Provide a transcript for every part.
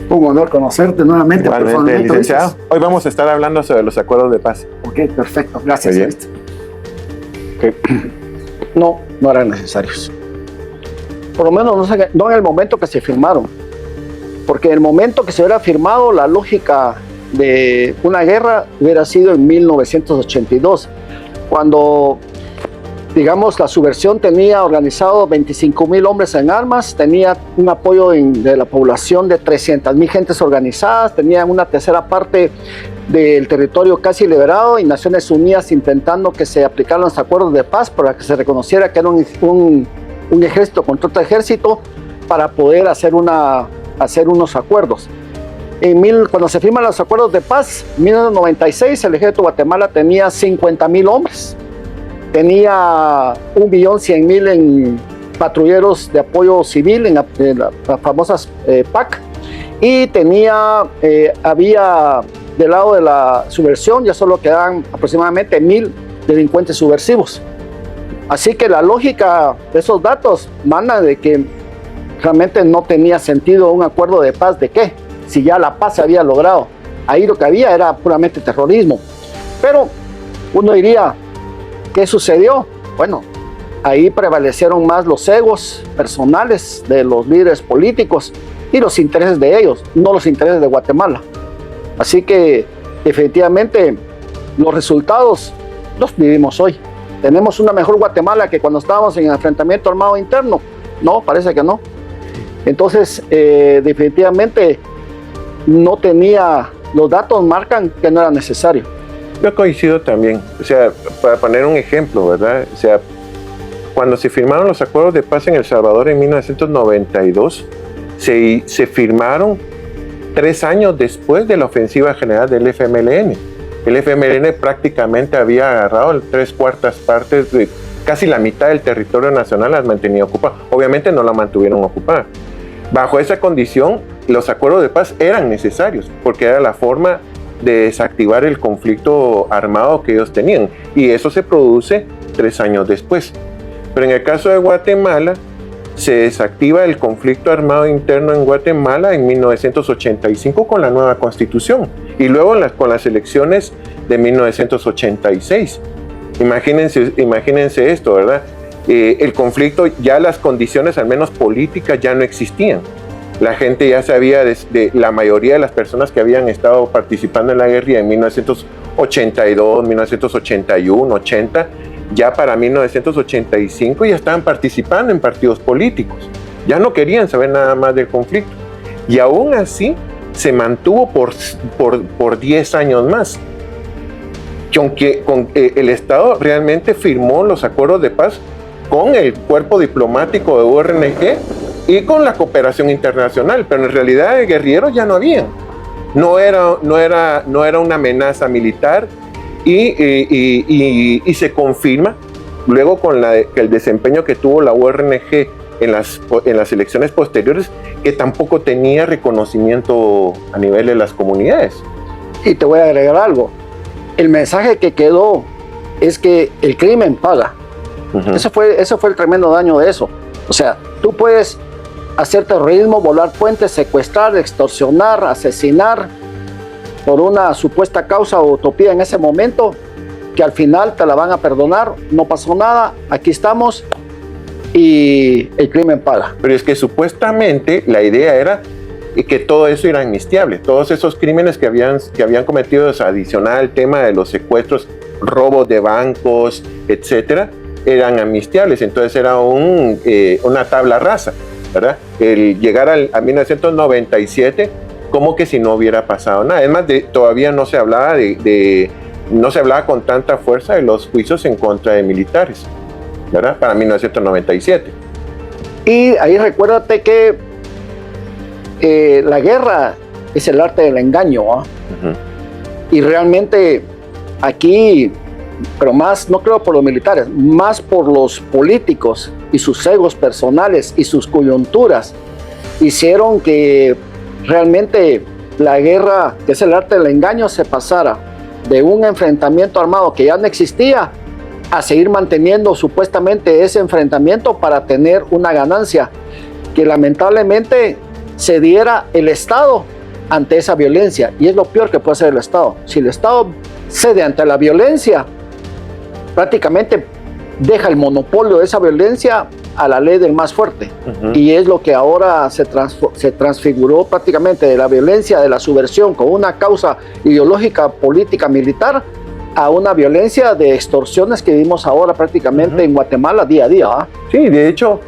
Un honor conocerte nuevamente. Igualmente, licenciado. Hoy vamos a estar hablando sobre los acuerdos de paz. Ok, perfecto. Gracias. Okay. No eran necesarios. Por lo menos no en el momento que se firmaron. Porque en el momento que se hubiera firmado, la lógica de una guerra hubiera sido en 1982, cuando, digamos, la subversión tenía organizado 25,000 hombres en armas, tenía un apoyo de la población de 300,000 gentes organizadas, tenían una tercera parte del territorio casi liberado y Naciones Unidas intentando que se aplicaran los acuerdos de paz para que se reconociera que era un ejército contra otro ejército para poder hacer unos acuerdos. Cuando se firman los acuerdos de paz, en 1996, el ejército de Guatemala tenía 50,000 hombres, tenía 1.100.000 en patrulleros de apoyo civil, en las famosas PAC, y había del lado de la subversión ya solo quedaban aproximadamente 1,000 delincuentes subversivos. Así que la lógica de esos datos manda de que realmente no tenía sentido un acuerdo de paz. ¿De qué? Si ya la paz se había logrado. Ahí lo que había era puramente terrorismo. Pero uno diría, ¿qué sucedió? Bueno, ahí prevalecieron más los egos personales de los líderes políticos y los intereses de ellos, no los intereses de Guatemala. Así que definitivamente los resultados los vivimos hoy. ¿Tenemos una mejor Guatemala que cuando estábamos en el enfrentamiento armado interno? No, parece que no. Entonces, definitivamente no tenía, los datos marcan que no era necesario. Yo coincido también, o sea, para poner un ejemplo, ¿verdad? O sea, cuando se firmaron los acuerdos de paz en El Salvador en 1992, se firmaron 3 años después de la ofensiva general del FMLN. El FMLN prácticamente había agarrado 3/4 partes de casi la mitad del territorio nacional, las mantenía ocupadas. Obviamente no la mantuvieron ocupada. Bajo esa condición, los acuerdos de paz eran necesarios, porque era la forma de desactivar el conflicto armado que ellos tenían. Y eso se produce 3 años después. Pero en el caso de Guatemala, se desactiva el conflicto armado interno en Guatemala en 1985 con la nueva constitución y luego con las elecciones de 1986. Imagínense esto, ¿verdad? El conflicto, ya las condiciones, al menos políticas, ya no existían. La gente ya sabía, la mayoría de las personas que habían estado participando en la guerrilla en 1982, 1981, 80, ya para 1985 ya estaban participando en partidos políticos. Ya no querían saber nada más del conflicto. Y aún así se mantuvo por 10 años más. Aunque el Estado realmente firmó los acuerdos de paz con el cuerpo diplomático de URNG y con la cooperación internacional, pero en realidad de guerrilleros ya no había. No era una amenaza militar y se confirma luego con el desempeño que tuvo la URNG en las elecciones posteriores, que tampoco tenía reconocimiento a nivel de las comunidades. Y te voy a agregar algo. El mensaje que quedó es que el crimen paga. Eso fue el tremendo daño de eso. O sea, tú puedes hacer terrorismo, volar puentes, secuestrar, extorsionar, asesinar por una supuesta causa o utopía en ese momento, que al final te la van a perdonar, no pasó nada, aquí estamos y el crimen paga. Pero es que supuestamente la idea era que todo eso era amnistiable, todos esos crímenes que habían cometido, adicional al tema de los secuestros, robos de bancos, etcétera, eran amnistiables. Entonces era una tabla rasa, ¿verdad? El llegar a 1997 como que si no hubiera pasado nada. Es más, todavía no se hablaba no se hablaba con tanta fuerza de los juicios en contra de militares, ¿verdad? Para 1997. Y ahí recuérdate que la guerra es el arte del engaño, ¿eh? Y realmente aquí, pero más, no creo por los militares, más por los políticos y sus egos personales y sus coyunturas, hicieron que realmente la guerra, que es el arte del engaño, se pasara de un enfrentamiento armado que ya no existía a seguir manteniendo supuestamente ese enfrentamiento para tener una ganancia, que lamentablemente se diera el Estado ante esa violencia, y es lo peor que puede hacer el Estado. Si el Estado cede ante la violencia, prácticamente deja el monopolio de esa violencia a la ley del más fuerte. Y es lo que ahora se transfiguró prácticamente de la violencia, de la subversión con una causa ideológica, política, militar, a una violencia de extorsiones que vimos ahora prácticamente en Guatemala día a día. Sí, de hecho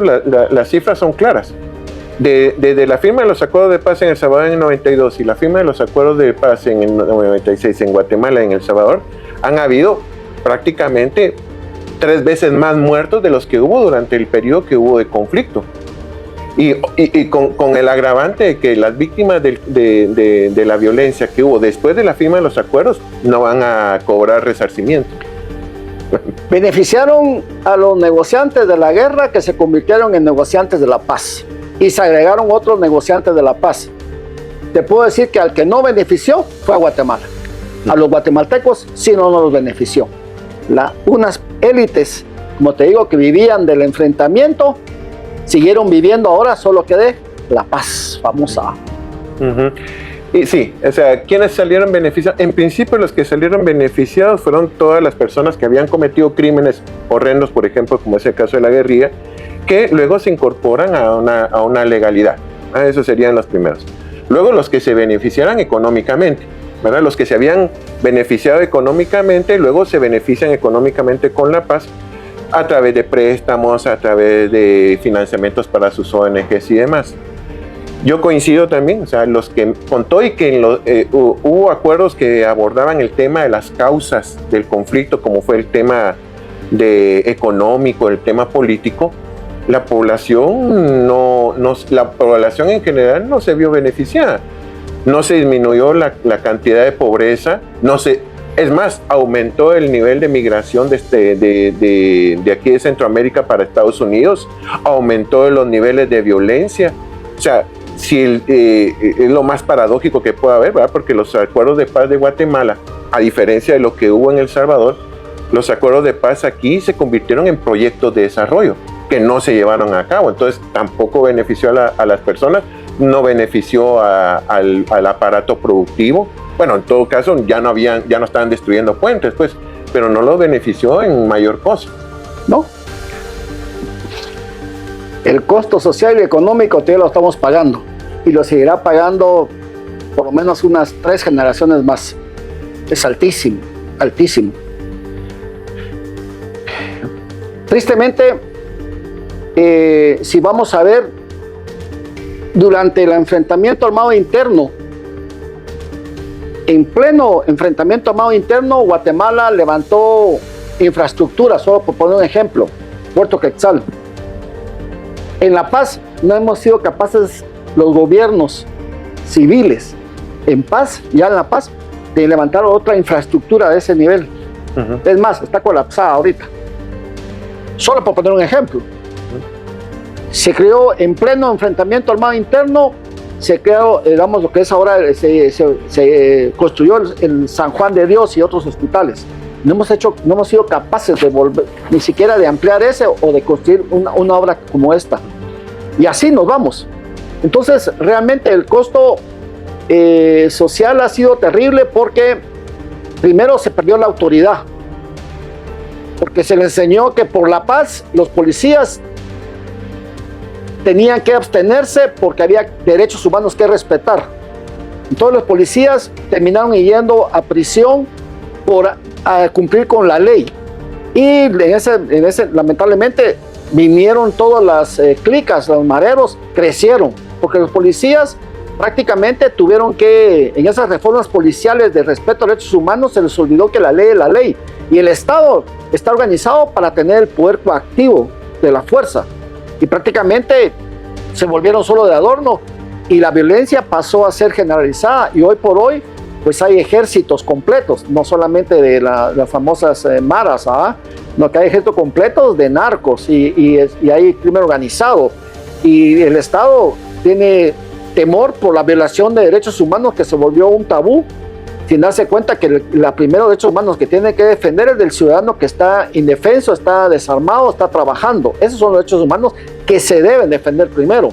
las cifras son claras. Desde la firma de los acuerdos de paz en El Salvador en el 92 y la firma de los acuerdos de paz en el 96 en Guatemala, en El Salvador, han habido prácticamente 3 veces más muertos de los que hubo durante el periodo que hubo de conflicto. Y con el agravante de que las víctimas de la violencia que hubo después de la firma de los acuerdos no van a cobrar resarcimiento. Beneficiaron a los negociantes de la guerra que se convirtieron en negociantes de la paz, y se agregaron otros negociantes de la paz. Te puedo decir que al que no benefició fue a Guatemala. A los guatemaltecos sí no los benefició. Unas élites, como te digo, que vivían del enfrentamiento, siguieron viviendo ahora solo que de la paz famosa. Y sí, o sea, ¿quiénes salieron beneficiados? En principio los que salieron beneficiados fueron todas las personas que habían cometido crímenes horrendos, por ejemplo, como es el caso de la guerrilla, que luego se incorporan a una legalidad. Esos serían los primeros. Luego los que se beneficiaran económicamente, ¿verdad? Los que se habían beneficiado económicamente, luego se benefician económicamente con la paz a través de préstamos, a través de financiamientos para sus ONGs y demás. Yo coincido también, o sea, los que, con todo y que hubo acuerdos que abordaban el tema de las causas del conflicto, como fue el tema económico, el tema político, la población la población en general no se vio beneficiada. No se disminuyó la cantidad de pobreza, es más, aumentó el nivel de migración de aquí de Centroamérica para Estados Unidos, aumentó los niveles de violencia. O sea, es lo más paradójico que puede haber, ¿verdad? Porque los acuerdos de paz de Guatemala, a diferencia de lo que hubo en El Salvador, los acuerdos de paz aquí se convirtieron en proyectos de desarrollo que no se llevaron a cabo. Entonces tampoco benefició a las personas, no benefició al aparato productivo. Bueno, en todo caso ya no estaban destruyendo puentes, pues, pero no los benefició en mayor cosa. No. El costo social y económico todavía lo estamos pagando, y lo seguirá pagando por lo menos unas 3 generaciones más. Es altísimo, altísimo. Tristemente, si vamos a ver, durante el enfrentamiento armado interno, en pleno enfrentamiento armado interno, Guatemala levantó infraestructura, solo por poner un ejemplo, Puerto Quetzal. En La Paz no hemos sido capaces los gobiernos civiles, en paz, ya en La Paz, de levantar otra infraestructura de ese nivel. Es más, está colapsada ahorita. Solo por poner un ejemplo. Se creó en pleno enfrentamiento armado interno, se creó, digamos, lo que es ahora, se construyó el San Juan de Dios y otros hospitales. No hemos sido capaces de volver, ni siquiera de ampliar ese o de construir una obra como esta. Y así nos vamos. Entonces, realmente el costo social ha sido terrible porque primero se perdió la autoridad. Porque se le enseñó que por la paz los policías tenían que abstenerse porque había derechos humanos que respetar. Entonces los policías terminaron yendo a prisión por cumplir con la ley. Y en ese lamentablemente vinieron todas las clicas, los mareros crecieron, porque los policías prácticamente tuvieron que, en esas reformas policiales de respeto a derechos humanos, se les olvidó que la ley es la ley. Y el Estado está organizado para tener el poder coactivo de la fuerza. Y prácticamente se volvieron solo de adorno y la violencia pasó a ser generalizada. Y hoy por hoy, pues hay ejércitos completos, no solamente de las famosas maras, no, que hay ejércitos completos de narcos y hay crimen organizado. Y el Estado tiene temor por la violación de derechos humanos que se volvió un tabú, sin darse cuenta que la primera derechos humanos que tiene que defender es del ciudadano que está indefenso, está desarmado, está trabajando. Esos son los derechos humanos que se deben defender primero.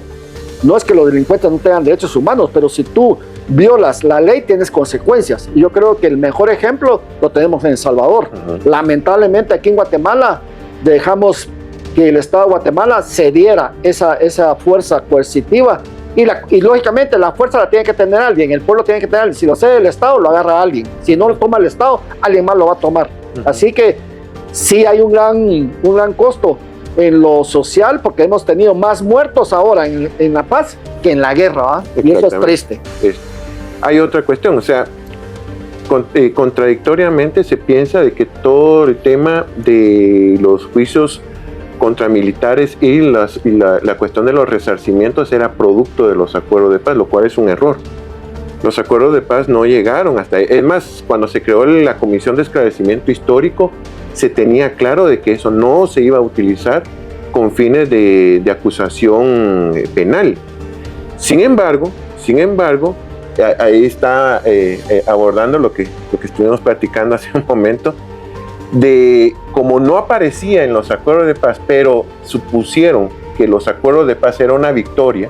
no es que los delincuentes no tengan derechos humanos, pero si tú violas la ley tienes consecuencias. Y yo creo que el mejor ejemplo lo tenemos en El Salvador. Lamentablemente aquí en Guatemala dejamos que el Estado de Guatemala cediera esa fuerza coercitiva y lógicamente la fuerza la tiene que tener alguien, el pueblo tiene que tener alguien. Si lo cede el Estado, lo agarra alguien. Si no lo toma el Estado, alguien más lo va a tomar. Así que sí hay un gran costo en lo social, porque hemos tenido más muertos ahora en la paz que en la guerra, ¿eh? Y eso es triste. Hay otra cuestión, o sea, contradictoriamente se piensa de que todo el tema de los juicios contra militares y la cuestión de los resarcimientos era producto de los acuerdos de paz, lo cual es un error. Los acuerdos de paz no llegaron hasta ahí. Es más, cuando se creó la Comisión de Esclarecimiento Histórico, se tenía claro de que eso no se iba a utilizar con fines de acusación penal. Sin embargo, ahí está abordando lo que estuvimos platicando hace un momento, de como no aparecía en los acuerdos de paz, pero supusieron que los acuerdos de paz era una victoria,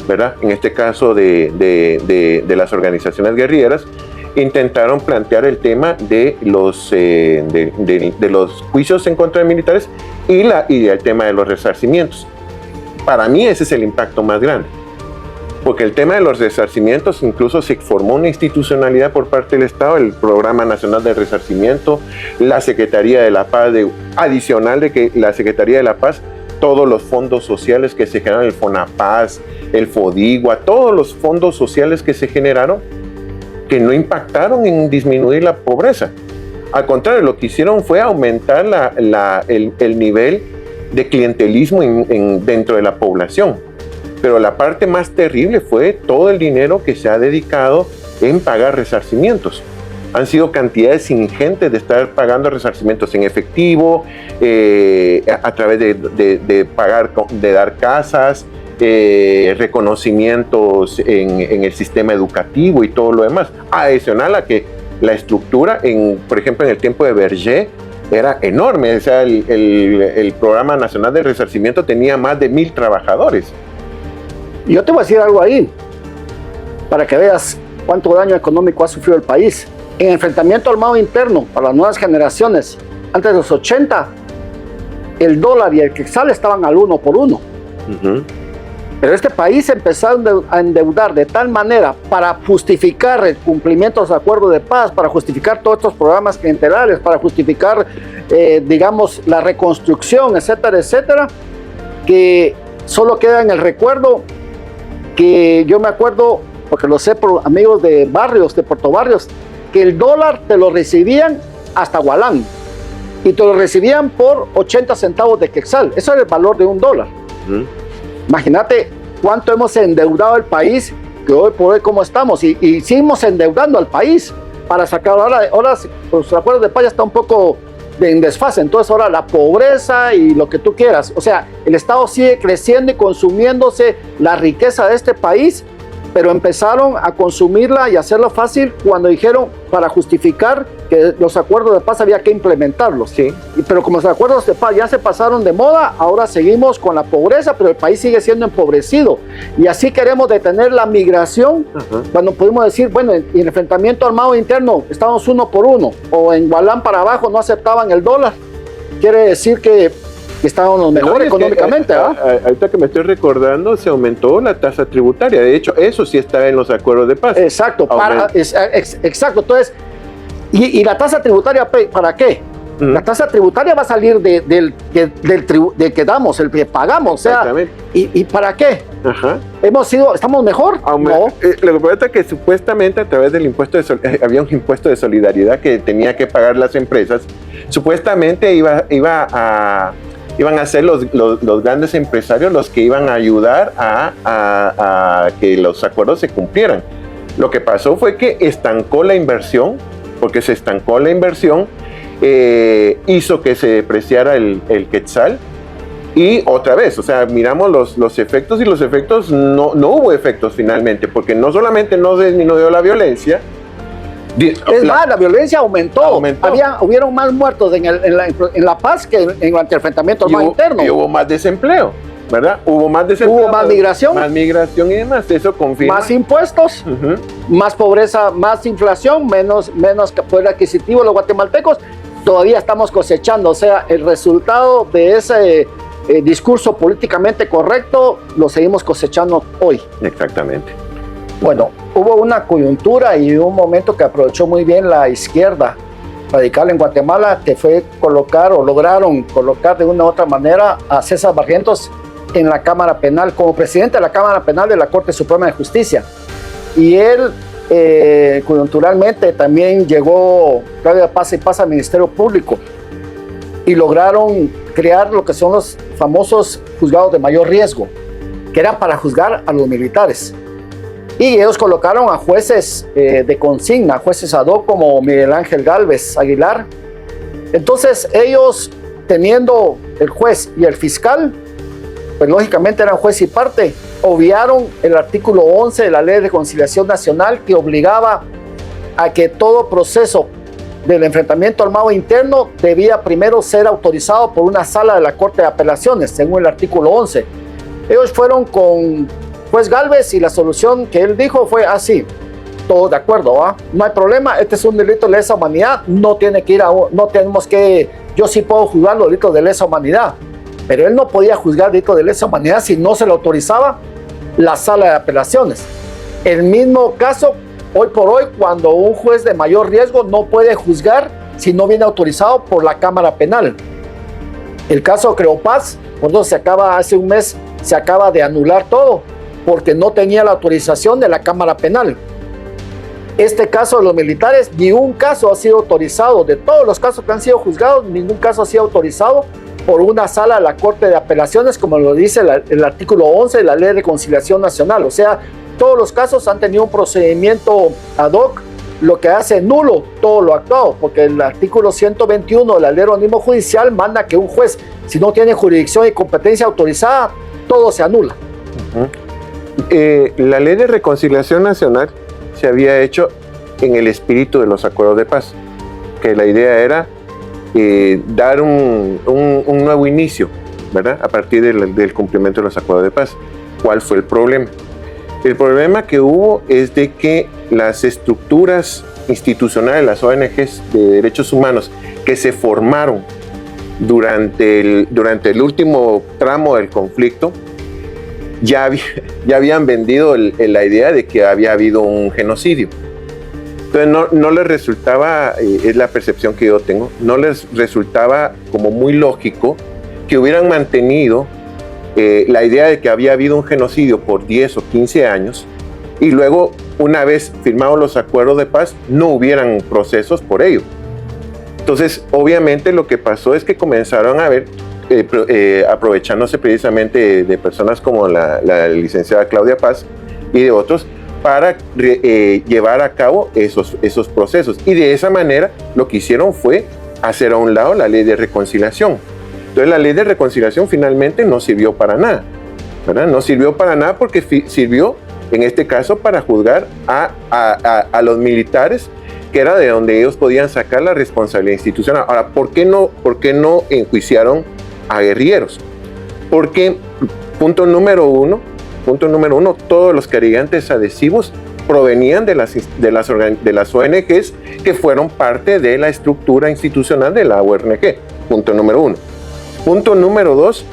¿verdad? En este caso de las organizaciones guerrilleras, intentaron plantear el tema de los juicios en contra de militares y el tema de los resarcimientos. Para mí ese es el impacto más grande, porque el tema de los resarcimientos incluso se formó una institucionalidad por parte del Estado, el Programa Nacional de Resarcimiento, la Secretaría de la Paz, adicional de que la Secretaría de la Paz, todos los fondos sociales que se generaron, el FONAPAZ, el FODIGUA, todos los fondos sociales que se generaron, que no impactaron en disminuir la pobreza. Al contrario, lo que hicieron fue aumentar el nivel de clientelismo dentro de la población. Pero la parte más terrible fue todo el dinero que se ha dedicado en pagar resarcimientos. Han sido cantidades ingentes de estar pagando resarcimientos en efectivo, a través de pagar, de dar casas, reconocimientos en el sistema educativo y todo lo demás. Adicional a que la estructura, por ejemplo, en el tiempo de Berger, era enorme. O sea, el Programa Nacional de Resarcimiento tenía más de 1,000 trabajadores. Yo te voy a decir algo ahí, para que veas cuánto daño económico ha sufrido el país. En el enfrentamiento armado interno para las nuevas generaciones, antes de los 80, el dólar y el quetzal estaban al 1 por 1. Pero este país empezó a endeudar de tal manera para justificar el cumplimiento de los acuerdos de paz, para justificar todos estos programas clientelares, para justificar, digamos, la reconstrucción, etcétera, etcétera, que solo queda en el recuerdo que yo me acuerdo, porque lo sé por amigos de barrios, de Puerto Barrios, que el dólar te lo recibían hasta Gualán y te lo recibían por 80 centavos de quetzal. Eso era el valor de $1. Imagínate cuánto hemos endeudado al país, que hoy por hoy cómo estamos, y seguimos endeudando al país para sacar. Ahora los acuerdos de paz ya está un poco en desfase, entonces ahora la pobreza y lo que tú quieras. O sea, el Estado sigue creciendo y consumiéndose la riqueza de este país, pero empezaron a consumirla y hacerlo fácil cuando dijeron, para justificar que los acuerdos de paz había que implementarlos. Sí. Pero como los acuerdos de paz ya se pasaron de moda, ahora seguimos con la pobreza, pero el país sigue siendo empobrecido. Y así queremos detener la migración, cuando podemos decir, bueno, en el enfrentamiento armado interno estábamos 1 por 1, o en Gualán para abajo no aceptaban el dólar. Quiere decir que estábamos mejor económicamente, ¿verdad? Ahorita que me estoy recordando, se aumentó la tasa tributaria. De hecho, eso sí está en los acuerdos de paz. Exacto, exacto. Entonces, ¿y la tasa tributaria para qué? La tasa tributaria va a salir del que damos, el que pagamos. O sea, ¿y para qué? ¿Estamos mejor? No. Lo que pasa es que supuestamente a través del impuesto había un impuesto de solidaridad que tenía que pagar las empresas. Supuestamente iban a ser los grandes empresarios los que iban a ayudar a que los acuerdos se cumplieran. Lo que pasó fue que estancó la inversión, porque se estancó la inversión, hizo que se depreciara el quetzal, y otra vez, o sea, miramos los efectos, y los efectos no hubo efectos finalmente, porque no solamente no disminuyó la violencia, la violencia aumentó. Hubieron más muertos en La Paz que durante el enfrentamiento armado interno. Y hubo más desempleo. ¿verdad? Hubo más desempleo. Hubo más migración. Más migración y demás. Eso confirma. Más impuestos, más pobreza, más inflación, menos poder adquisitivo de los guatemaltecos. Todavía estamos cosechando, o sea, el resultado de ese discurso políticamente correcto lo seguimos cosechando hoy. Exactamente. Bueno, hubo una coyuntura y un momento que aprovechó muy bien la izquierda radical en Guatemala, que fue colocar o lograron colocar de una u otra manera a César Barrientos en la Cámara Penal, como presidente de la Cámara Penal de la Corte Suprema de Justicia. Y él, coyunturalmente, también llegó Claudia Paz y Paz al Ministerio Público y lograron crear lo que son los famosos juzgados de mayor riesgo, que eran para juzgar a los militares. Y ellos colocaron a jueces de consigna, jueces ad hoc como Miguel Ángel Gálvez Aguilar. Entonces ellos, teniendo el juez y el fiscal, pues lógicamente eran juez y parte, obviaron el artículo 11 de la Ley de Reconciliación Nacional, que obligaba a que todo proceso del enfrentamiento armado interno debía primero ser autorizado por una sala de la Corte de Apelaciones, según el artículo 11. Ellos fueron con juez Gálvez y la solución que él dijo fue así: todos de acuerdo, ¿va? No hay problema, este es un delito de lesa humanidad, no tiene que ir no tenemos que, yo sí puedo juzgar los delitos de lesa humanidad, pero él no podía juzgar delitos de lesa humanidad si no se lo autorizaba la sala de apelaciones. El mismo caso hoy por hoy, cuando un juez de mayor riesgo no puede juzgar si no viene autorizado por la Cámara Penal. El caso Creopaz, por eso hace un mes se acaba de anular todo, porque no tenía la autorización de la Cámara Penal. Este caso de los militares, ni un caso ha sido autorizado. De todos los casos que han sido juzgados, ningún caso ha sido autorizado por una sala de la Corte de Apelaciones, como lo dice el artículo 11 de la Ley de Reconciliación Nacional. O sea, todos los casos han tenido un procedimiento ad hoc, lo que hace nulo todo lo actuado, porque el artículo 121 de la Ley de Organismo Judicial manda que un juez, si no tiene jurisdicción y competencia autorizada, todo se anula. La Ley de Reconciliación Nacional se había hecho en el espíritu de los acuerdos de paz, que la idea era dar un nuevo inicio, ¿verdad? A partir del cumplimiento de los acuerdos de paz. ¿Cuál fue el problema? El problema que hubo es de que las estructuras institucionales, las ONGs de derechos humanos que se formaron durante el último tramo del conflicto, ya habían vendido la idea de que había habido un genocidio. Entonces no les resultaba, es la percepción que yo tengo, no les resultaba como muy lógico que hubieran mantenido la idea de que había habido un genocidio por 10 o 15 años y luego, una vez firmados los acuerdos de paz, no hubieran procesos por ello. Entonces, obviamente lo que pasó es que comenzaron a ver, aprovechándose precisamente de personas como la licenciada Claudia Paz y de otros, para llevar a cabo esos procesos. Y de esa manera lo que hicieron fue hacer a un lado la Ley de Reconciliación. Entonces la Ley de Reconciliación finalmente no sirvió para nada, ¿verdad? No sirvió para nada porque sirvió en este caso para juzgar a los militares, que era de donde ellos podían sacar la responsabilidad institucional. Ahora, ¿por qué no enjuiciaron a guerrilleros? Porque, punto número uno, todos los cargantes adhesivos provenían de las ONGs que fueron parte de la estructura institucional de la ORNG. Punto número uno. Punto número dos,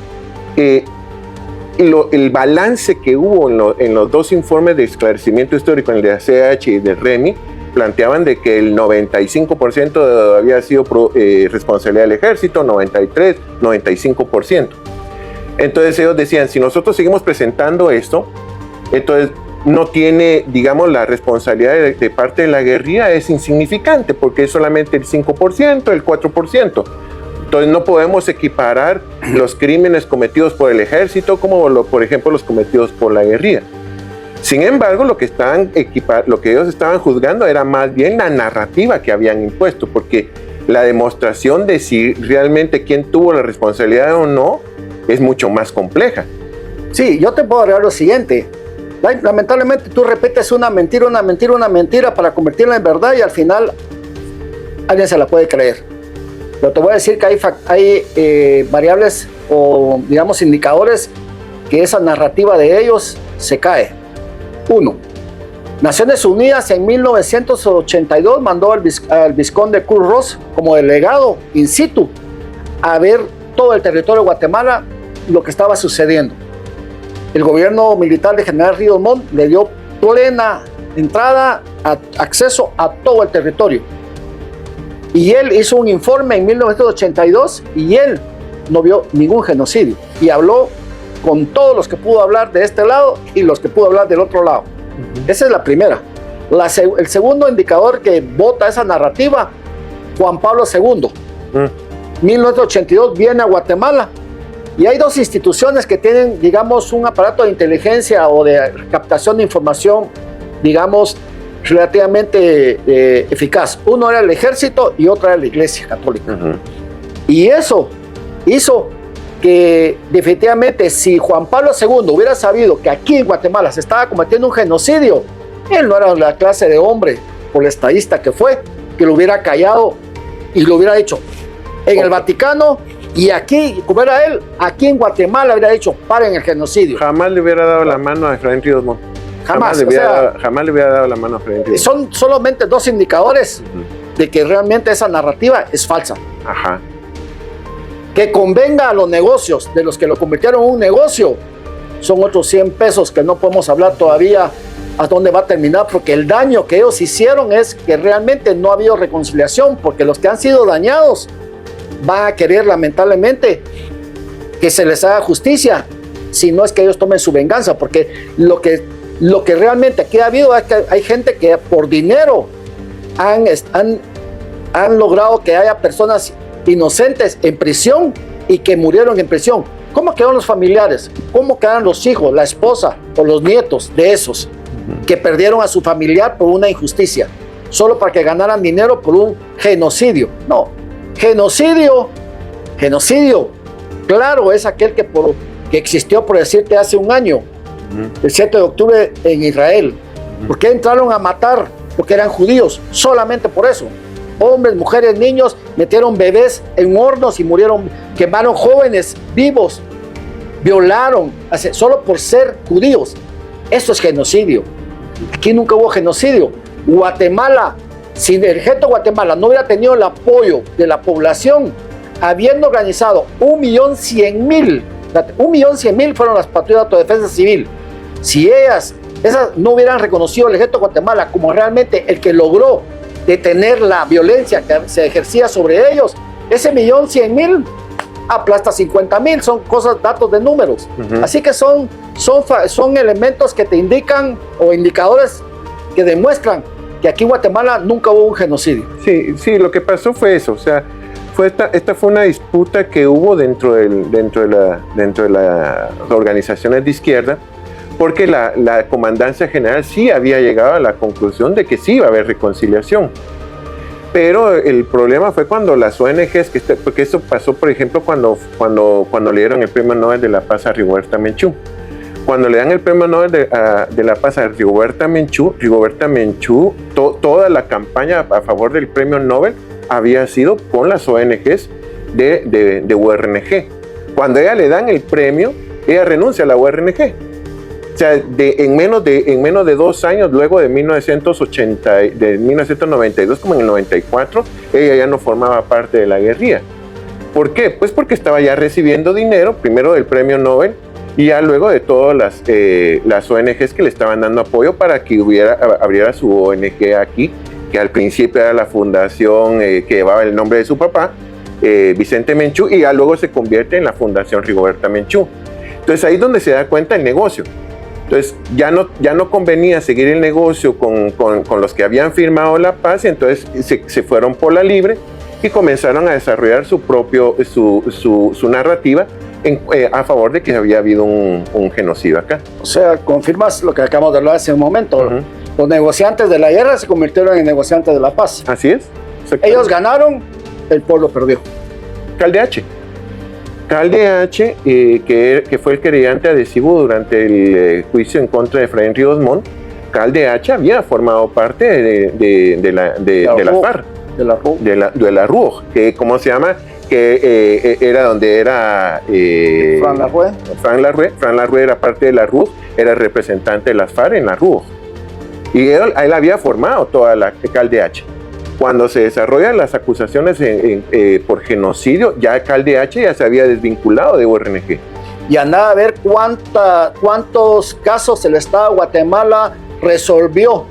el balance que hubo en los dos informes de esclarecimiento histórico, en el de ACH y del REMI, planteaban de que el 95% había sido responsabilidad del ejército, 93, 95%. Entonces ellos decían, si nosotros seguimos presentando esto, entonces no tiene, digamos, la responsabilidad de parte de la guerrilla es insignificante, porque es solamente el 5%, el 4%. Entonces no podemos equiparar los crímenes cometidos por el ejército como, por ejemplo, los cometidos por la guerrilla. Sin embargo, lo que ellos estaban juzgando era más bien la narrativa que habían impuesto, porque la demostración de si realmente quién tuvo la responsabilidad o no es mucho más compleja. Sí, yo te puedo agregar lo siguiente. Lamentablemente tú repites una mentira para convertirla en verdad y al final alguien se la puede creer. Pero te voy a decir que hay variables o, digamos, indicadores que esa narrativa de ellos se cae. Uno, Naciones Unidas en 1982 mandó al vizconde Kurt Ross como delegado in situ a ver todo el territorio de Guatemala, lo que estaba sucediendo. El gobierno militar de General Ríos Montt le dio plena entrada, acceso a todo el territorio. Y él hizo un informe en 1982 y él no vio ningún genocidio. Y habló con todos los que pudo hablar de este lado y los que pudo hablar del otro lado. Esa es la primera. El segundo indicador que vota esa narrativa, Juan Pablo II. 1982 viene a Guatemala y hay dos instituciones que tienen, digamos, un aparato de inteligencia o de captación de información, digamos, relativamente eficaz. Uno era el ejército y otro era la Iglesia Católica. Y eso hizo que definitivamente si Juan Pablo II hubiera sabido que aquí en Guatemala se estaba cometiendo un genocidio, él no era la clase de hombre, por el estadista que fue, que lo hubiera callado y lo hubiera hecho en el Vaticano y aquí, como era él, aquí en Guatemala hubiera dicho, paren el genocidio. Jamás le hubiera dado la mano a Efraín Ríos Montt. Jamás le hubiera dado la mano a Efraín Ríos Montt. Son solamente dos indicadores de que realmente esa narrativa es falsa. Ajá. Que convenga a los negocios, de los que lo convirtieron en un negocio, son otros 100 pesos que no podemos hablar todavía a dónde va a terminar, porque el daño que ellos hicieron es que realmente no ha habido reconciliación, porque los que han sido dañados van a querer lamentablemente que se les haga justicia, si no es que ellos tomen su venganza, porque lo que realmente aquí ha habido es que hay gente que por dinero han logrado que haya personas inocentes en prisión y que murieron en prisión. ¿Cómo quedaron los familiares? ¿Cómo quedaron los hijos, la esposa o los nietos de esos que perdieron a su familiar por una injusticia? Solo para que ganaran dinero por un genocidio. No, genocidio, claro, es aquel que existió, por decirte, hace un año, el 7 de octubre en Israel. ¿Por qué entraron a matar? Porque eran judíos, solamente por eso. Hombres, mujeres, niños, metieron bebés en hornos y murieron, quemaron jóvenes vivos, violaron, solo por ser judíos. Eso es genocidio. Aquí nunca hubo genocidio. Guatemala, si el ejército de Guatemala no hubiera tenido el apoyo de la población, habiendo organizado 1.100.000, 1.100.000 fueron las patrullas de autodefensa civil. Si esas no hubieran reconocido el ejército de Guatemala como realmente el que logró detener la violencia que se ejercía sobre ellos, ese 1.100.000 aplasta 50.000, son cosas, datos de números. Así que son elementos que te indican o indicadores que demuestran que aquí en Guatemala nunca hubo un genocidio. Sí, lo que pasó fue eso, o sea, esta fue una disputa que hubo dentro de las organizaciones de izquierda, porque la comandancia general sí había llegado a la conclusión de que sí iba a haber reconciliación. Pero el problema fue cuando las ONGs, porque eso pasó, por ejemplo, cuando le dieron el Premio Nobel de la Paz a Rigoberta Menchú. Cuando le dan el Premio Nobel de la Paz a Rigoberta Menchú, toda la campaña a favor del Premio Nobel había sido con las ONGs de URNG. Cuando a ella le dan el premio, ella renuncia a la URNG. O sea, en menos de 2 años, luego de 1992, como en el 94, ella ya no formaba parte de la guerrilla. ¿Por qué? Pues porque estaba ya recibiendo dinero, primero del Premio Nobel, y ya luego de todas las ONGs que le estaban dando apoyo para que abriera su ONG aquí, que al principio era la fundación que llevaba el nombre de su papá, Vicente Menchú, y ya luego se convierte en la Fundación Rigoberta Menchú. Entonces ahí es donde se da cuenta el negocio. Entonces ya no convenía seguir el negocio con los que habían firmado la paz, y entonces se fueron por la libre y comenzaron a desarrollar su narrativa a favor de que había habido un genocidio acá. O sea, confirmas lo que acabamos de hablar hace un momento. Los negociantes de la guerra se convirtieron en negociantes de la paz. Así es. Ellos ganaron, el pueblo perdió. Calde H, que fue el querellante adhesivo durante el juicio en contra de Efraín Ríos Montt. Calde H había formado parte de la FARC, de la RUOG, que ¿cómo se llama? que era donde era Fran Larrué. Fran Larrué era parte de la RUJ, era representante de las FARC en la RUJ. Y él había formado toda la CalDH. Cuando se desarrollan las acusaciones por genocidio, ya CalDH ya se había desvinculado de URNG. Y andaba a ver cuántos casos el Estado de Guatemala resolvió,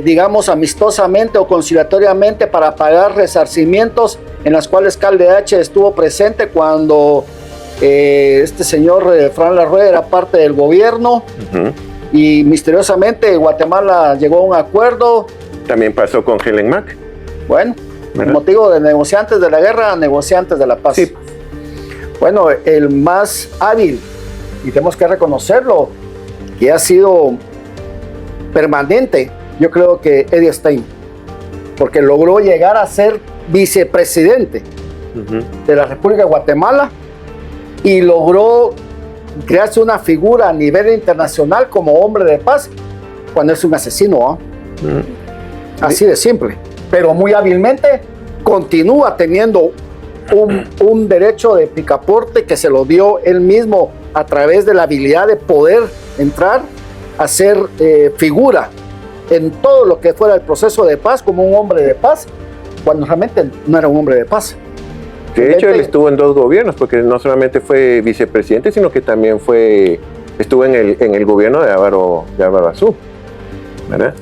digamos, amistosamente o conciliatoriamente para pagar resarcimientos en las cuales CalDH estuvo presente cuando este señor Fran Larrué era parte del gobierno. Y misteriosamente Guatemala llegó a un acuerdo. También pasó con Helen Mack. Bueno, ¿verdad? motivo de negociantes de la guerra, negociantes de la paz. Sí. Bueno, el más hábil, y tenemos que reconocerlo, que ha sido permanente, yo creo que Eddie Stein, porque logró llegar a ser vicepresidente de la República de Guatemala y logró crearse una figura a nivel internacional como hombre de paz cuando es un asesino, así de simple, pero muy hábilmente continúa teniendo un derecho de picaporte que se lo dio él mismo a través de la habilidad de poder entrar a ser figura en todo lo que fuera el proceso de paz como un hombre de paz, cuando realmente no era un hombre de paz. De hecho, él estuvo en 2 gobiernos, porque no solamente fue vicepresidente, sino que también estuvo en el gobierno de Álvaro Azú, ¿verdad?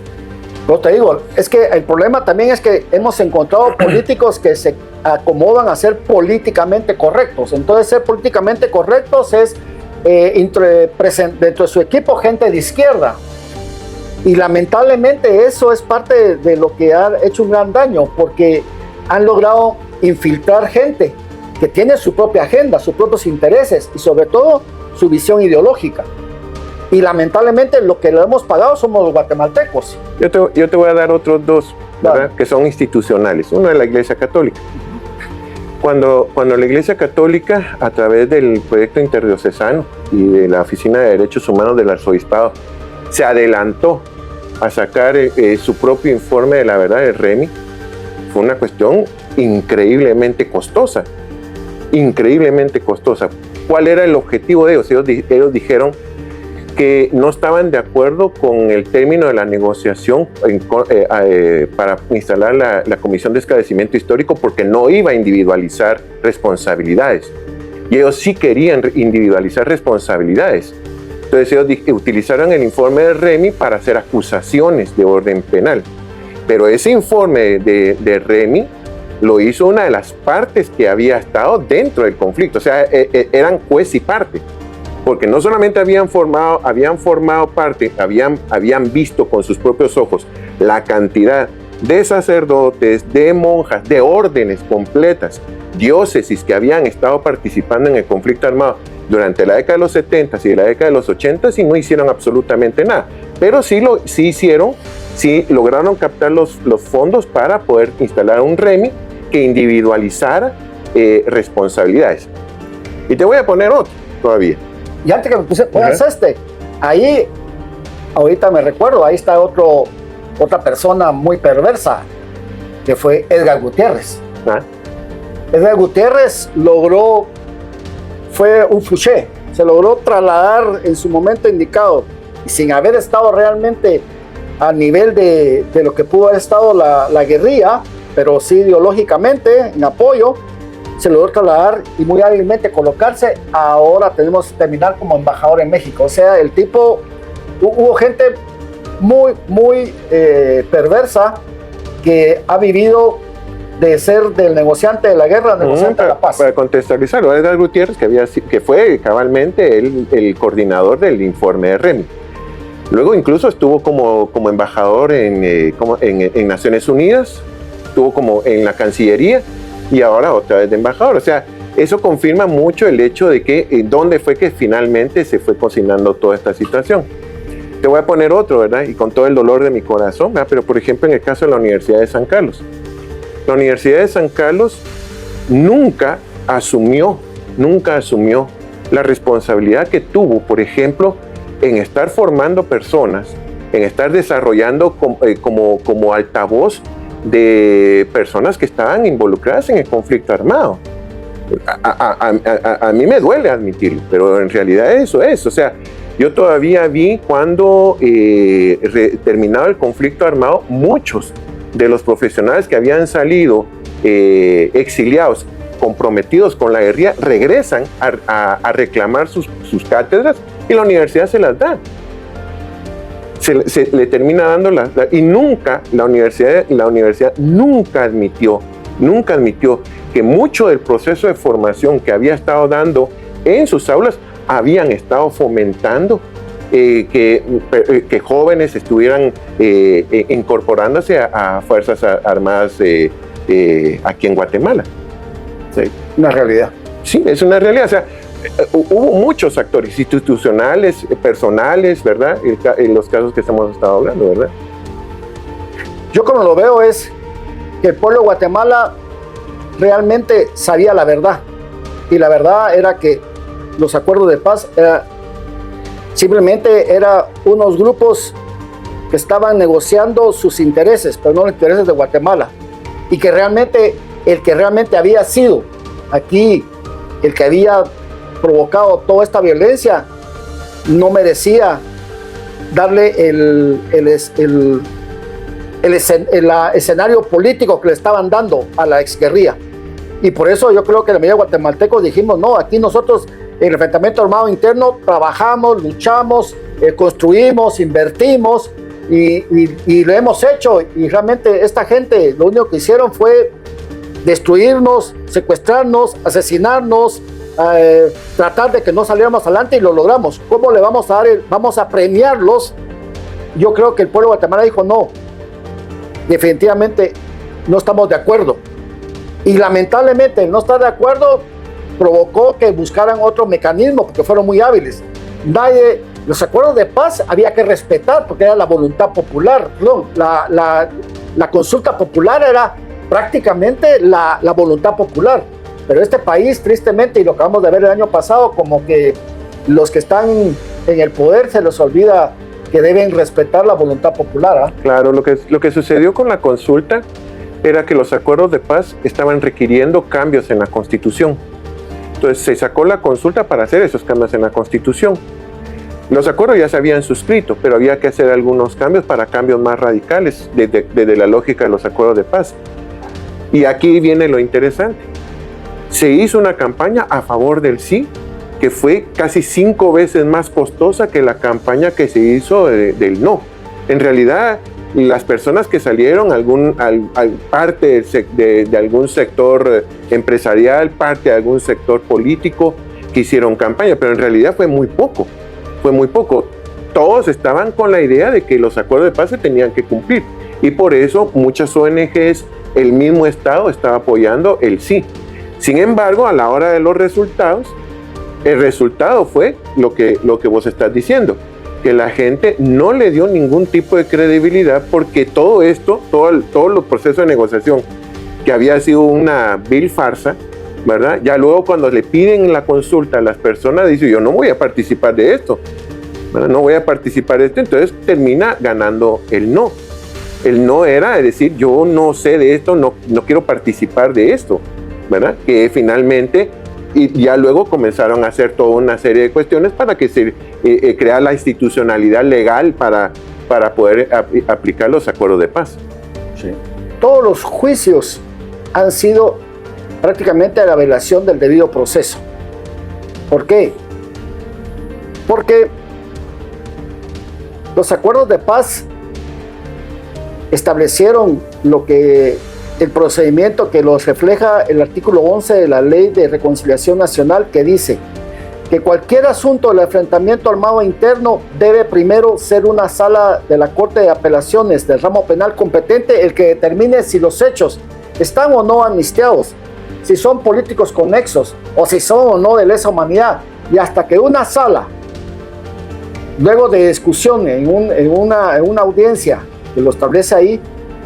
Yo te digo, es que el problema también es que hemos encontrado políticos que se acomodan a ser políticamente correctos. Entonces, ser políticamente correctos es dentro de su equipo gente de izquierda. Y lamentablemente eso es parte de lo que ha hecho un gran daño, porque han logrado infiltrar gente que tiene su propia agenda, sus propios intereses y sobre todo su visión ideológica. Y lamentablemente lo que le hemos pagado somos los guatemaltecos. Yo te voy a dar otros 2, ¿verdad? Que son institucionales. Uno es la Iglesia Católica. Cuando la Iglesia Católica, a través del proyecto interdiocesano y de la Oficina de Derechos Humanos del Arzobispado, se adelantó a sacar su propio informe de la verdad del REMI, fue una cuestión increíblemente costosa. Increíblemente costosa. ¿Cuál era el objetivo de ellos? Ellos dijeron que no estaban de acuerdo con el término de la negociación para instalar la Comisión de Esclarecimiento Histórico porque no iba a individualizar responsabilidades. Y ellos sí querían individualizar responsabilidades. Entonces ellos utilizaron el informe de REMI para hacer acusaciones de orden penal. Pero ese informe de REMI lo hizo una de las partes que había estado dentro del conflicto. O sea, eran juez y parte. Porque no solamente habían formado parte, habían visto con sus propios ojos la cantidad de sacerdotes, de monjas, de órdenes completas, diócesis que habían estado participando en el conflicto armado durante la década de los 70 y la década de los 80 y no hicieron absolutamente nada. Pero sí lograron captar los fondos para poder instalar un REMI que individualizara responsabilidades. Y te voy a poner otro todavía. Y antes que me pongas ahí, ahorita me recuerdo, ahí está otra persona muy perversa, que fue Edgar Gutiérrez. Edgar Gutiérrez fue un fouché, se logró trasladar en su momento indicado, y sin haber estado realmente a nivel de lo que pudo haber estado la guerrilla, pero sí ideológicamente, en apoyo, se logró trasladar y muy hábilmente colocarse. Ahora tenemos que terminar como embajador en México. O sea, el tipo, hubo gente muy perversa que ha vivido de ser del negociante de la guerra al negociante de la paz. Para contextualizarlo, Edgar Gutiérrez, que fue cabalmente el coordinador del informe de REMI. Luego incluso estuvo como embajador en Naciones Unidas, estuvo como en la Cancillería, y ahora otra vez de embajador. O sea, eso confirma mucho el hecho de que dónde fue que finalmente se fue cocinando toda esta situación. Te voy a poner otro, ¿verdad? Y con todo el dolor de mi corazón, ¿verdad? Pero por ejemplo en el caso de la Universidad de San Carlos. La Universidad de San Carlos nunca asumió la responsabilidad que tuvo, por ejemplo, en estar formando personas, en estar desarrollando como altavoz de personas que estaban involucradas en el conflicto armado. A mí me duele admitirlo, pero en realidad eso es. O sea, yo todavía vi cuando terminado el conflicto armado, muchos de los profesionales que habían salido exiliados, comprometidos con la guerrilla, regresan a reclamar sus cátedras y la universidad se las da. Se le termina dando y nunca la universidad nunca admitió que mucho del proceso de formación que había estado dando en sus aulas habían estado fomentando que jóvenes estuvieran incorporándose a Fuerzas Armadas aquí en Guatemala. ¿Sí? Una realidad. Sí, es una realidad. O sea, hubo muchos actores institucionales, personales, ¿verdad? En los casos que estamos estado hablando, ¿verdad? Yo como lo veo es que el pueblo de Guatemala realmente sabía la verdad. Y la verdad era que los acuerdos de paz simplemente eran unos grupos que estaban negociando sus intereses, pero no los intereses de Guatemala. Y que realmente el que realmente había sido aquí, el que había provocado toda esta violencia, no merecía darle el escenario político que le estaban dando a la exguerrilla. Y por eso yo creo que la mayoría de guatemaltecos dijimos, no, aquí nosotros en el enfrentamiento armado interno trabajamos, luchamos, construimos, invertimos y lo hemos hecho. Y realmente esta gente lo único que hicieron fue destruirnos, secuestrarnos, asesinarnos, tratar de que no saliéramos adelante, y lo logramos. ¿Cómo le vamos a dar? Vamos a premiarlos. Yo creo que el pueblo de Guatemala dijo no, definitivamente no estamos de acuerdo. Y lamentablemente no estar de acuerdo provocó que buscaran otro mecanismo, porque fueron muy hábiles. Los acuerdos de paz había que respetar porque era la voluntad popular. La consulta popular era prácticamente la voluntad popular. Pero este país, tristemente, y lo acabamos de ver el año pasado, como que los que están en el poder se les olvida que deben respetar la voluntad popular. Claro, lo que sucedió con la consulta era que los acuerdos de paz estaban requiriendo cambios en la Constitución. Entonces se sacó la consulta para hacer esos cambios en la Constitución. Los acuerdos ya se habían suscrito, pero había que hacer algunos cambios para cambios más radicales desde la lógica de los acuerdos de paz. Y aquí viene lo interesante. Se hizo una campaña a favor del sí, que fue casi 5 veces más costosa que la campaña que se hizo del no. En realidad, las personas que salieron, parte de algún sector empresarial, parte de algún sector político, que hicieron campaña, pero en realidad fue muy poco. Todos estaban con la idea de que los acuerdos de paz se tenían que cumplir. Y por eso muchas ONGs, el mismo Estado estaba apoyando el sí. Sin embargo, a la hora de los resultados, el resultado fue lo que vos estás diciendo, que la gente no le dio ningún tipo de credibilidad, porque todo los procesos de negociación, que había sido una vil farsa, ¿verdad? Ya luego cuando le piden la consulta a las personas, dicen, yo no voy a participar de esto, ¿verdad? No voy a participar de esto, entonces termina ganando el no. El no era decir, yo no sé de esto, no quiero participar de esto, ¿verdad? Que finalmente, y ya luego comenzaron a hacer toda una serie de cuestiones para que se crea la institucionalidad legal para poder aplicar los acuerdos de paz. Sí. Todos los juicios han sido prácticamente la violación del debido proceso. ¿Por qué? Porque los acuerdos de paz establecieron el procedimiento que los refleja el artículo 11 de la Ley de Reconciliación Nacional, que dice que cualquier asunto del enfrentamiento armado interno debe primero ser una sala de la Corte de Apelaciones del ramo penal competente el que determine si los hechos están o no amnistiados, si son políticos conexos o si son o no de lesa humanidad, y hasta que una sala, luego de discusión en una audiencia que lo establece ahí,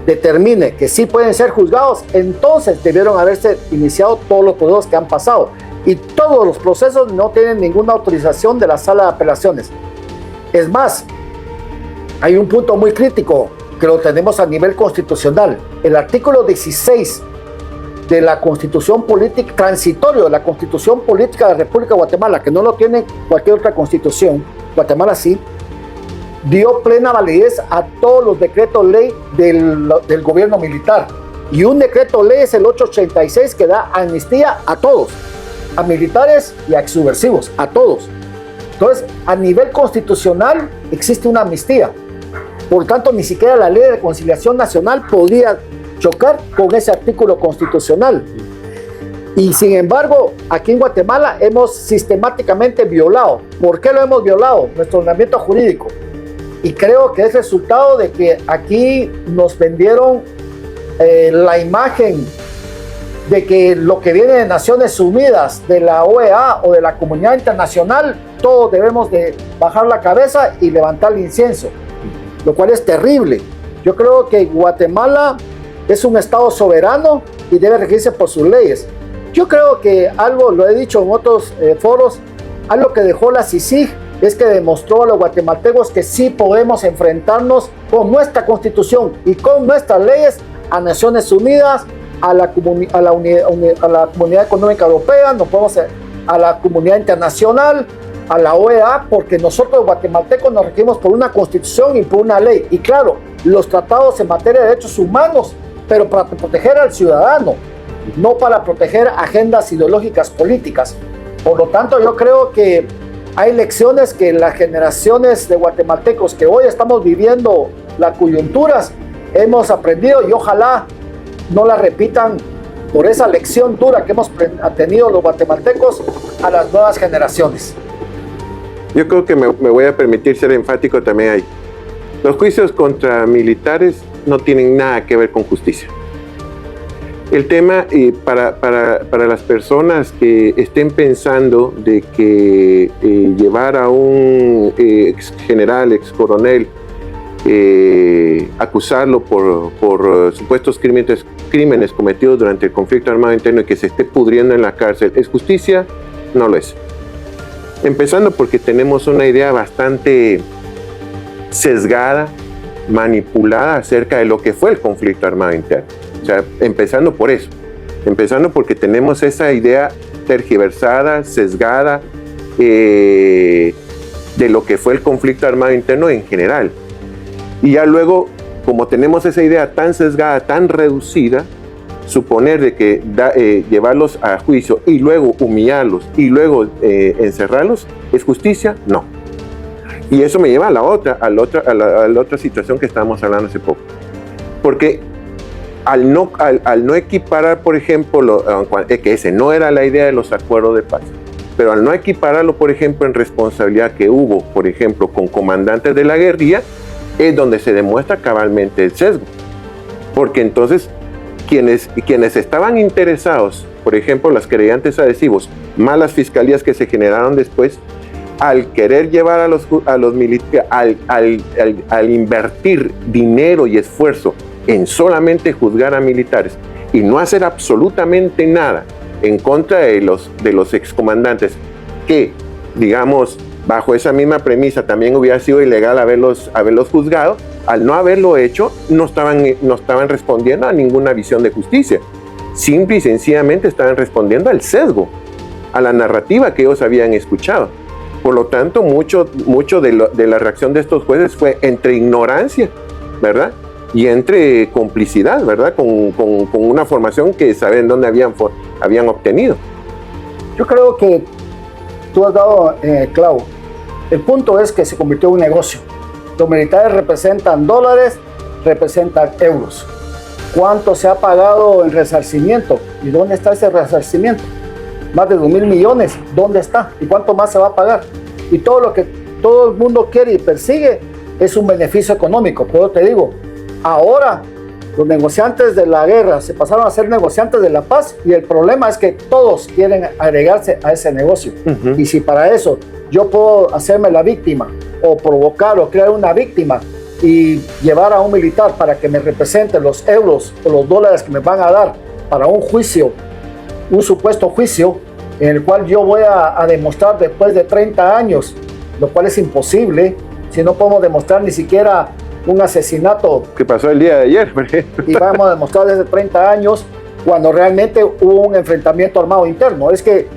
determine que sí pueden ser juzgados, entonces debieron haberse iniciado todos los procesos que han pasado. Y todos los procesos no tienen ninguna autorización de la sala de apelaciones. Es más, hay un punto muy crítico que lo tenemos a nivel constitucional. El artículo 16 de la Constitución Política, transitorio de la Constitución Política de la República de Guatemala, que no lo tiene cualquier otra constitución, Guatemala sí, dio plena validez a todos los decretos ley del gobierno militar. Y un decreto ley es el 886 que da amnistía a todos, a militares y a exsubversivos, a todos. Entonces, a nivel constitucional existe una amnistía. Por lo tanto, ni siquiera la Ley de Reconciliación Nacional podía chocar con ese artículo constitucional. Y sin embargo, aquí en Guatemala hemos sistemáticamente violado. ¿Por qué lo hemos violado? Nuestro ordenamiento jurídico. Y creo que es resultado de que aquí nos vendieron la imagen de que lo que viene de Naciones Unidas, de la OEA o de la comunidad internacional, todos debemos de bajar la cabeza y levantar el incienso, lo cual es terrible. Yo creo que Guatemala es un estado soberano y debe regirse por sus leyes. Yo creo que algo, lo he dicho en otros foros, algo que dejó la CICIG es que demostró a los guatemaltecos que sí podemos enfrentarnos con nuestra constitución y con nuestras leyes a Naciones Unidas, a la Comunidad Económica Europea, nos podemos a la comunidad internacional, a la OEA, porque nosotros los guatemaltecos nos regimos por una constitución y por una ley. Y claro, los tratados en materia de derechos humanos, pero para proteger al ciudadano, no para proteger agendas ideológicas políticas. Por lo tanto, yo creo que hay lecciones que las generaciones de guatemaltecos que hoy estamos viviendo las coyunturas hemos aprendido y ojalá no la repitan por esa lección dura que hemos tenido los guatemaltecos a las nuevas generaciones. Yo creo que me voy a permitir ser enfático también ahí. Los juicios contra militares no tienen nada que ver con justicia. El tema, para las personas que estén pensando de que llevar a un ex general, ex coronel, acusarlo por supuestos crímenes cometidos durante el conflicto armado interno y que se esté pudriendo en la cárcel, ¿es justicia? No lo es. Empezando porque tenemos una idea bastante sesgada, manipulada acerca de lo que fue el conflicto armado interno. O sea, empezando por eso. Empezando porque tenemos esa idea tergiversada, sesgada, de lo que fue el conflicto armado interno en general. Y ya luego, como tenemos esa idea tan sesgada, tan reducida, suponer de que llevarlos a juicio y luego humillarlos y luego encerrarlos, ¿es justicia? No. Y eso me lleva a la otra situación que estábamos hablando hace poco. Porque al no equiparar, por ejemplo, que ese no era la idea de los acuerdos de paz, pero al no equipararlo, por ejemplo, en responsabilidad que hubo, por ejemplo, con comandantes de la guerrilla, es donde se demuestra cabalmente el sesgo. Porque entonces, quienes estaban interesados, por ejemplo, las querellantes adhesivos, más las fiscalías que se generaron después, al querer llevar a los militares, al invertir dinero y esfuerzo en solamente juzgar a militares y no hacer absolutamente nada en contra de los excomandantes, que, digamos, bajo esa misma premisa también hubiera sido ilegal haberlos juzgado, al no haberlo hecho, no estaban respondiendo a ninguna visión de justicia. Simple y sencillamente estaban respondiendo al sesgo, a la narrativa que ellos habían escuchado. Por lo tanto, mucho de la reacción de estos jueces fue entre ignorancia, ¿verdad? Y entre complicidad, ¿verdad? Con una formación que saben dónde habían obtenido. Yo creo que tú has dado clavo. El punto es que se convirtió en un negocio. Los militares representan dólares, representan euros. ¿Cuánto se ha pagado en resarcimiento? ¿Y dónde está ese resarcimiento? Más de 2.000 millones. ¿Dónde está? ¿Y cuánto más se va a pagar? Y todo lo que todo el mundo quiere y persigue es un beneficio económico. Pero te digo, ahora los negociantes de la guerra se pasaron a ser negociantes de la paz y el problema es que todos quieren agregarse a ese negocio. Y si para eso yo puedo hacerme la víctima o provocar o crear una víctima y llevar a un militar para que me represente los euros o los dólares que me van a dar para un juicio, un supuesto juicio en el cual yo voy a demostrar después de 30 años, lo cual es imposible si no podemos demostrar ni siquiera un asesinato ¿Qué pasó el día de ayer, por ejemplo? y vamos a demostrar desde 30 años cuando realmente hubo un enfrentamiento armado interno. Es que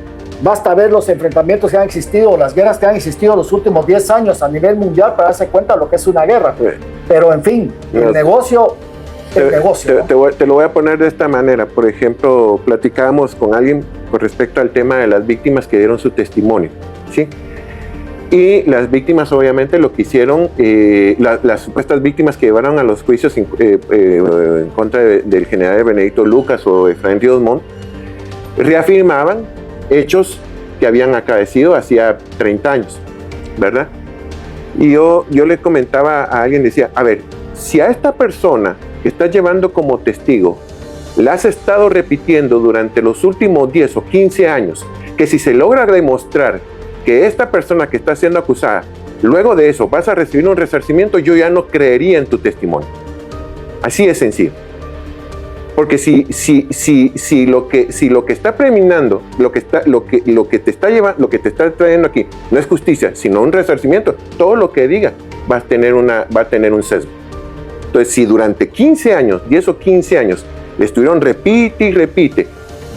basta ver los enfrentamientos que han existido, las guerras que han existido en los últimos 10 años a nivel mundial para darse cuenta de lo que es una guerra. Sí. Pero en fin, el negocio, Te lo voy a poner de esta manera. Por ejemplo, platicábamos con alguien con respecto al tema de las víctimas que dieron su testimonio, ¿sí? Y las víctimas, obviamente, lo que hicieron, las supuestas víctimas que llevaron a los juicios en contra del general Benedicto Lucas o Efraín Ríos Montt, reafirmaban hechos que habían acaecido hacía 30 años, ¿verdad? Y yo le comentaba a alguien, decía, a ver, si a esta persona que estás llevando como testigo, la has estado repitiendo durante los últimos 10 o 15 años, que si se logra demostrar que esta persona que está siendo acusada, luego de eso vas a recibir un resarcimiento, yo ya no creería en tu testimonio. Así es sencillo. Porque si lo que está preminando, lo que te está trayendo aquí no es justicia, sino un resarcimiento, todo lo que diga va a tener un sesgo. Entonces, si durante 15 años, 10 o 15 años, le estuvieron repite y repite,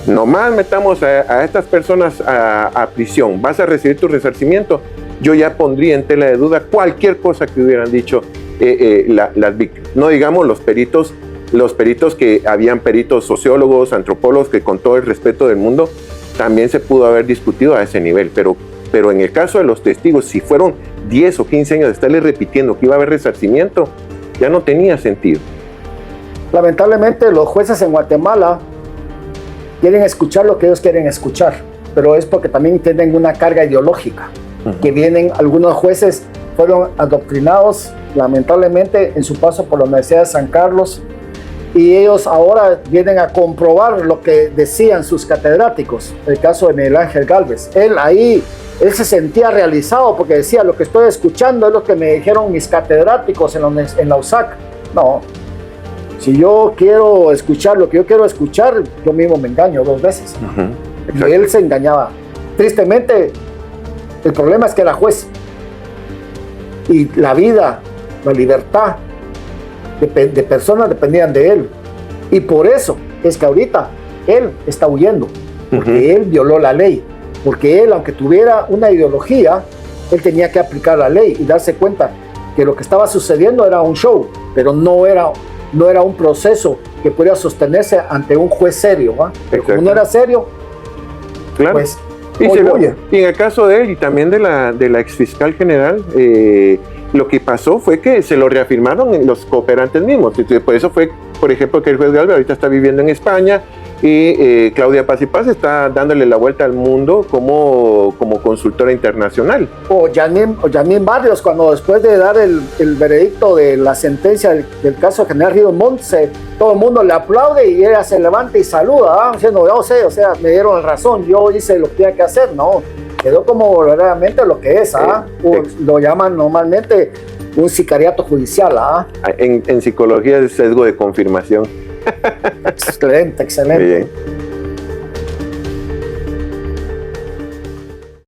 nomás metamos a estas personas a prisión, vas a recibir tu resarcimiento, yo ya pondría en tela de duda cualquier cosa que hubieran dicho las víctimas. No digamos los peritos que habían peritos sociólogos, antropólogos, que con todo el respeto del mundo, también se pudo haber discutido a ese nivel, pero en el caso de los testigos, si fueron 10 o 15 años de estarle repitiendo que iba a haber resarcimiento, ya no tenía sentido. Lamentablemente los jueces en Guatemala quieren escuchar lo que ellos quieren escuchar, pero es porque también tienen una carga ideológica, que vienen, algunos jueces fueron adoctrinados lamentablemente en su paso por la Universidad de San Carlos, y ellos ahora vienen a comprobar lo que decían sus catedráticos. El caso de Miguel Ángel Gálvez, él se sentía realizado porque decía, lo que estoy escuchando es lo que me dijeron mis catedráticos en la USAC. No, si yo quiero escuchar lo que yo quiero escuchar, yo mismo me engaño 2 veces. Y él se engañaba. Tristemente, el problema es que era juez. Y la vida, la libertad de personas dependían de él. Y por eso es que ahorita él está huyendo. Porque él violó la ley. Porque él, aunque tuviera una ideología, él tenía que aplicar la ley y darse cuenta que lo que estaba sucediendo era un show, pero no era un proceso que pudiera sostenerse ante un juez serio. Pero como no era serio, claro. Pues y en el caso de él y también de la exfiscal general, lo que pasó fue que se lo reafirmaron en los cooperantes mismos. Por eso fue, por ejemplo, que el juez Gálvez ahorita está viviendo en España y Claudia Paz y Paz está dándole la vuelta al mundo como consultora internacional. O Janine Barrios, cuando después de dar el veredicto de la sentencia del caso de General Ríos Montt, todo el mundo le aplaude y ella se levanta y saluda, diciendo, yo sé, o sea, me dieron razón, yo hice lo que tenía que hacer. No, quedó como verdaderamente lo que es, lo llaman normalmente un sicariato judicial. En psicología es sesgo de confirmación. Excelente. Bien.